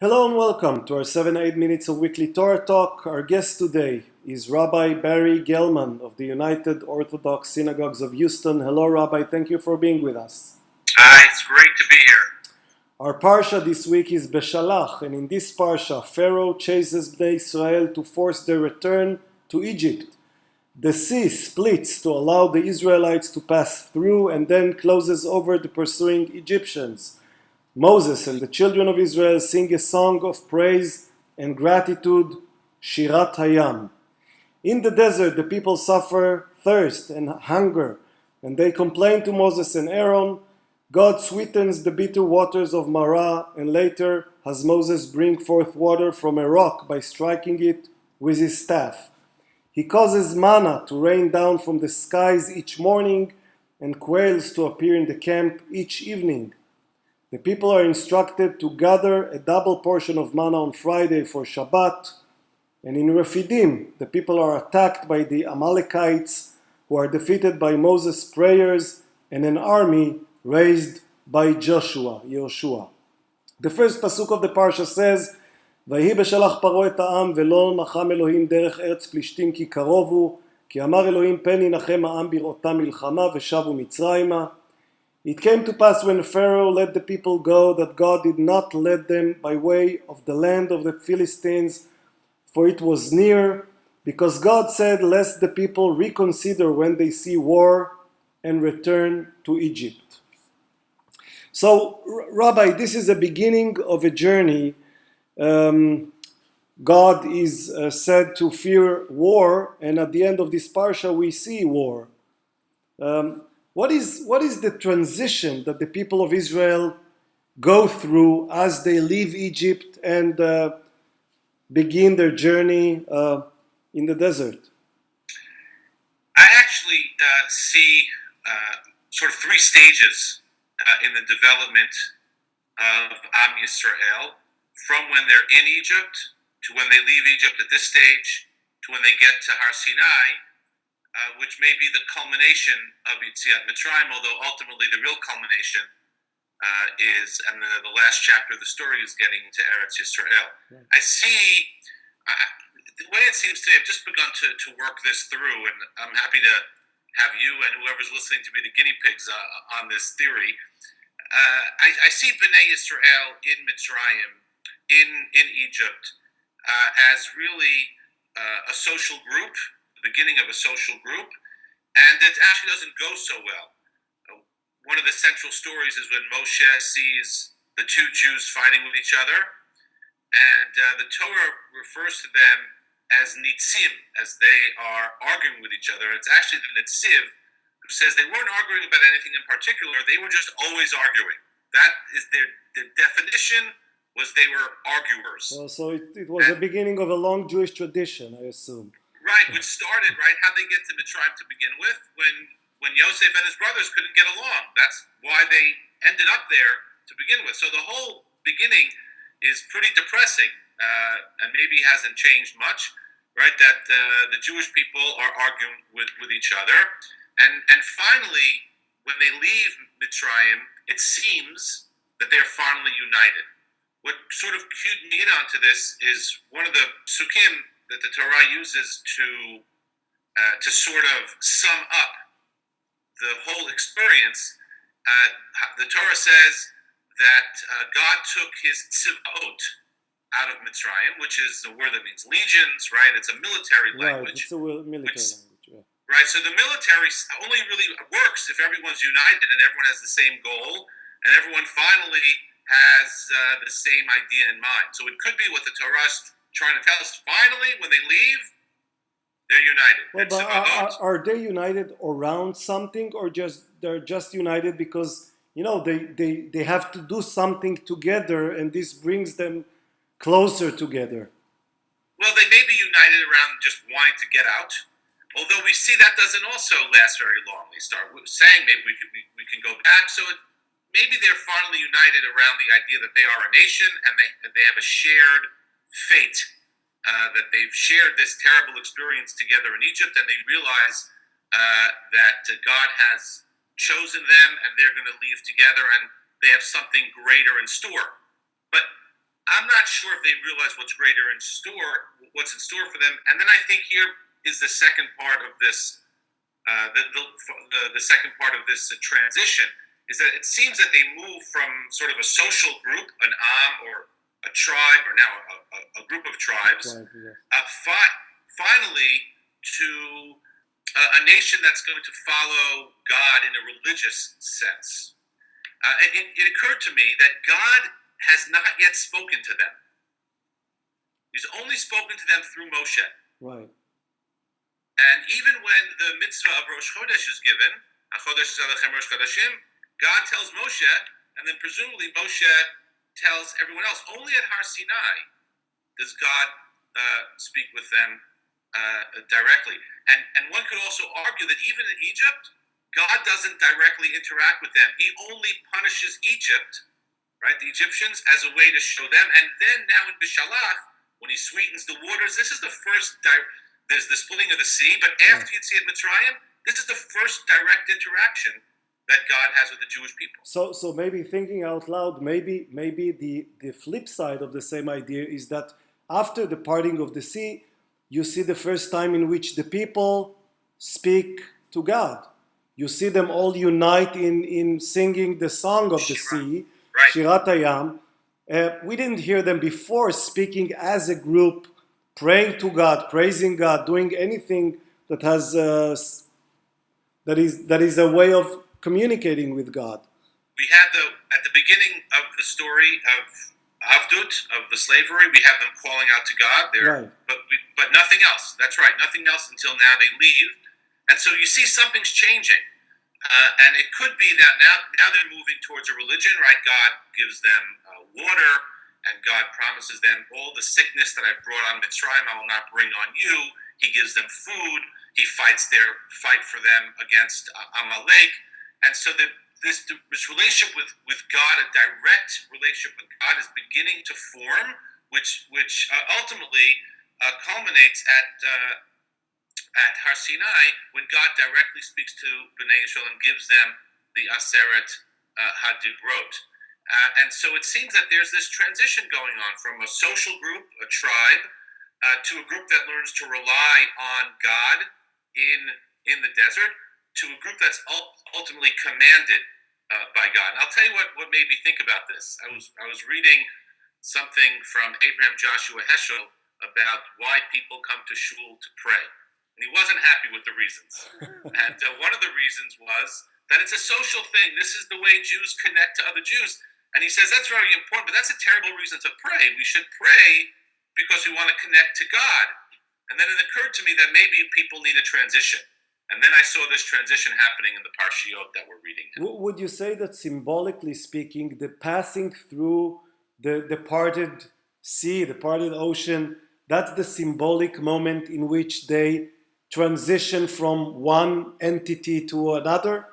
Hello and welcome to our 7-8 minutes of weekly Torah talk. Our guest today is Rabbi Barry Gelman of the United Orthodox Synagogues of Houston. Hello, Rabbi. Thank you for being with us. Hi, it's great to be here. Our parsha this week is Beshalach, and in this parsha, Pharaoh chases Bnei Israel to force their return to Egypt. The sea splits to allow the Israelites to pass through and then closes over the pursuing Egyptians. Moses and the children of Israel sing a song of praise and gratitude, Shirat Hayam. In the desert, the people suffer thirst and hunger, and they complain to Moses and Aaron. God sweetens the bitter waters of Marah, and later has Moses bring forth water from a rock by striking it with his staff. He causes manna to rain down from the skies each morning, and quails to appear in the camp each evening. The people are instructed to gather a double portion of manna on Friday for Shabbat, and in Rephidim, the people are attacked by the Amalekites, who are defeated by Moses' prayers and an army raised by Yoshua. The first pasuk of the parsha says, ויהי בשלח פרעה את העם ולא נחם אלוהים דרך ארץ פלישתים כי קרוב הוא, כי אמר אלוהים פן ינחם העם בראותם מלחמה ושבו מצרימה. It came to pass when Pharaoh let the people go that God did not let them by way of the land of the Philistines, for it was near, because God said, lest the people reconsider when they see war and return to Egypt. So, Rabbi, this is the beginning of a journey. God is said to fear war, and at the end of this parsha we see war. What is the transition that the people of Israel go through as they leave Egypt and begin their journey in the desert? I actually see sort of three stages in the development of Am Yisrael, from when they're in Egypt to when they leave Egypt at this stage to when they get to Har Sinai, which may be the culmination of Yetziat Mitzrayim, although ultimately the real culmination is, and the last chapter of the story is getting to Eretz Yisrael. Right. I see, the way it seems to me, I've just begun to work this through, and I'm happy to have you and whoever's listening to be the guinea pigs on this theory. I see Bnei Yisrael in Mitzrayim, in Egypt, as really a social group, the beginning of a social group, and it actually doesn't go so well. One of the central stories is when Moshe sees the two Jews fighting with each other, and the Torah refers to them as nitzim, as they are arguing with each other. It's actually the nitziv who says they weren't arguing about anything in particular, they were just always arguing. That is their definition, was they were arguers. Well, so it was the beginning of a long Jewish tradition, I assume. Right, which started, right, how they get to Mitzrayim to begin with, when Yosef and his brothers couldn't get along. That's why they ended up there to begin with. So the whole beginning is pretty depressing, and maybe hasn't changed much, right, that the Jewish people are arguing with each other. And finally, when they leave Mitzrayim, it seems that they're finally united. What sort of cued me in onto this is one of the psukim that the Torah uses to sort of sum up the whole experience. The Torah says that God took his tzivot out of Mitzrayim, which is a word that means legions, right? It's a military language. Right, it's a military language, yeah. Right, so the military only really works if everyone's united and everyone has the same goal, and everyone finally has the same idea in mind. So it could be what the Torah is trying to tell us. Finally, when they leave, they're united. Well, but are they united around something, or they're just united because they have to do something together, and this brings them closer together? Well, they may be united around just wanting to get out, although we see that doesn't also last very long. They start saying maybe we can go back. So maybe they're finally united around the idea that they are a nation and they have a shared fate, that they've shared this terrible experience together in Egypt, and they realize that God has chosen them and they're going to leave together and they have something greater in store. But I'm not sure if they realize what's what's in store for them. And then I think here is the second part of this, the second part of this transition, is that it seems that they move from sort of a social group, an am or a tribe, or now a group of tribes, finally to a nation that's going to follow God in a religious sense. It occurred to me that God has not yet spoken to them. He's only spoken to them through Moshe. Right. And even when the mitzvah of Rosh Chodesh is given, God tells Moshe, and then presumably Moshe tells everyone else. Only at Har Sinai does God speak with them directly. And one could also argue that even in Egypt, God doesn't directly interact with them. He only punishes Egypt, right, the Egyptians, as a way to show them. And then now in Beshalach, when he sweetens the waters, this is the first, there's the splitting of the sea, but after you see at Mitzrayim, this is the first direct interaction that God has with the Jewish people. So maybe thinking out loud, maybe the flip side of the same idea is that after the parting of the sea, you see the first time in which the people speak to God. You see them all unite in singing the song of the sea, right. Shirat Hayam. We didn't hear them before speaking as a group, praying to God, praising God, doing anything that has that is a way of communicating with God. We had at the beginning of the story of Avdut, of the slavery, we have them calling out to God there, right. but nothing else. That's right, nothing else until now they leave. And so you see something's changing. And it could be that now they're moving towards a religion, right? God gives them water, and God promises them all the sickness that I brought on Mitzrayim, I will not bring on you. He gives them food. He fight for them against Amalek. And so this relationship with God, a direct relationship with God, is beginning to form, which ultimately culminates at Har Sinai, when God directly speaks to Bnei Yisrael and gives them the Aseret HaDibrot. And so it seems that there's this transition going on from a social group, a tribe, to a group that learns to rely on God in the desert, to a group that's ultimately commanded by God. And I'll tell you what made me think about this. I was reading something from Abraham Joshua Heschel about why people come to shul to pray. And he wasn't happy with the reasons. And one of the reasons was that it's a social thing. This is the way Jews connect to other Jews. And he says that's very important, but that's a terrible reason to pray. We should pray because we want to connect to God. And then it occurred to me that maybe people need a transition. And then I saw this transition happening in the Parshiot that we're reading now. Would you say that symbolically speaking, the passing through the parted sea, the parted ocean, that's the symbolic moment in which they transition from one entity to another?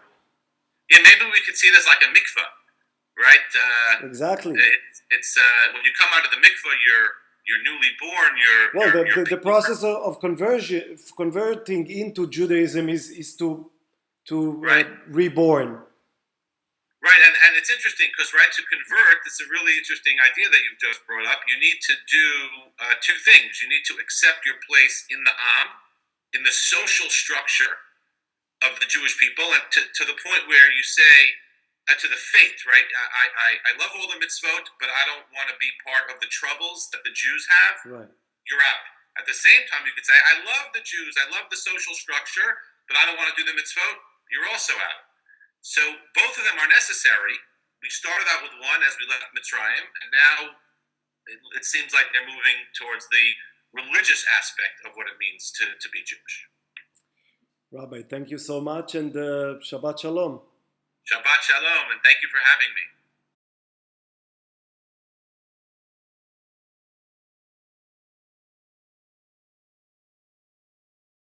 Yeah, maybe we could see it as like a mikvah, right? Exactly. It's when you come out of the mikvah, you're newly born. The process of converting into Judaism is to right. Reborn. Right, and it's interesting because, right, to convert, it's a really interesting idea that you've just brought up. You need to do two things. You need to accept your place in the Am, in the social structure of the Jewish people, and to the point where you say, to the faith, right? I love all the mitzvot, but I don't want to be part of the troubles that the Jews have. Right. You're out. At the same time, you could say, I love the Jews, I love the social structure, but I don't want to do the mitzvot. You're also out. So both of them are necessary. We started out with one as we left Mitzrayim, and now it seems like they're moving towards the religious aspect of what it means to be Jewish. Rabbi, thank you so much, and Shabbat Shalom. Shabbat Shalom, and thank you for having me.